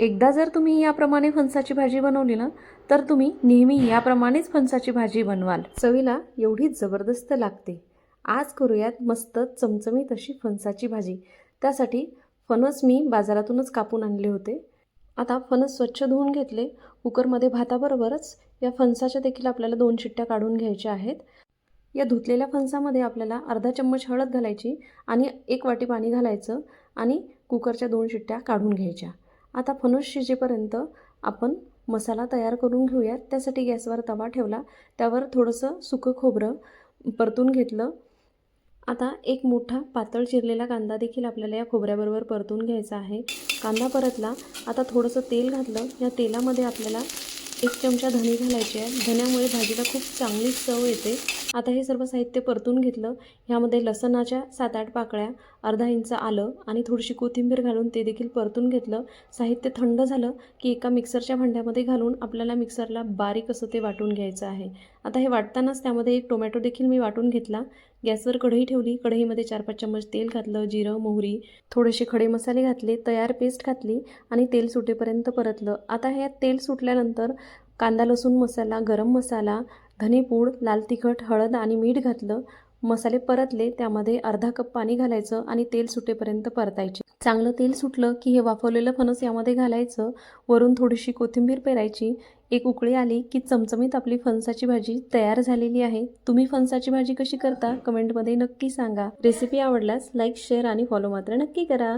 एकदा जर तुम्ही याप्रमाणे फणसाची भाजी बनवली ना, तर तुम्ही नेहमी याप्रमाणेच फणसाची भाजी बनवाल. चवीला एवढी जबरदस्त लागते. आज करूयात मस्त चमचमीत अशी फणसाची भाजी. त्यासाठी फणस मी बाजारातूनच कापून आणले होते. आता फणस स्वच्छ धुवून घेतले. कुकरमध्ये भाताबरोबरच या फणसाच्या देखील आपल्याला 2 शिट्ट्या काढून घ्यायच्या आहेत. या धुतलेल्या फणसामध्ये आपल्याला अर्धा चम्मच हळद घालायची आणि 1 वाटी पाणी घालायचं आणि कुकरच्या 2 शिट्ट्या काढून घ्यायच्या. आता फणस शिजेपर्यंत आपण मसाला तयार करून घेऊयात. त्यासाठी गॅसवर तवा ठेवला. त्यावर थोडंसं सुकं खोबरं परतून घेतलं. आता एक मोठा पातळ चिरलेला कांदा देखील आपल्याला या खोबऱ्याबरोबर परतून घ्यायचा आहे. कांदा परतला. आता थोडंसं तेल घातलं. या तेलामध्ये आपल्याला 1 चमचा धणे घालायचे आहे. धण्यामुळे भाजीला खूप चांगली चव येते. आता हे सर्व साहित्य परतून घेतलं. ह्यामध्ये लसणाच्या 7-8 पाकळ्या, अर्धा इंच आलं आणि थोडीशी कोथिंबीर घालून ते देखील परतून घेतलं. साहित्य थंड झालं की एका मिक्सरच्या भांड्यामध्ये घालून आपल्याला मिक्सरला बारीक असं ते वाटून घ्यायचं आहे. आता हे वाटतानाच त्यामध्ये 1 टोमॅटो देखील मी वाटून घेतला. गॅसवर कढई ठेवली. कढईमध्ये 4-5 चम्मच तेल घातलं. जिरं, मोहरी, थोडेसे खडे मसाले घातले. तयार पेस्ट घातली आणि तेल सुटेपर्यंत परतलं. आता हे तेल सुटल्यानंतर कांदा लसूण मसाला, गरम मसाला, धनेपूड, लाल तिखट, हळद आणि मीठ घातलं. मसाले परतले. त्यामध्ये अर्धा कप पाणी घालायचं आणि तेल सुटेपर्यंत परतायचे. चांगलं तेल सुटलं की हे वाफवलेलं फणस यामध्ये घालायचं. वरून थोडीशी कोथिंबीर पेरायची. एक उकळी आली की चमचमीत आपली फणसाची भाजी तयार झालेली आहे. तुम्ही फणसाची भाजी कशी करता कमेंटमध्ये नक्की सांगा. रेसिपी आवडल्यास लाईक, शेअर आणि फॉलो मात्र नक्की करा.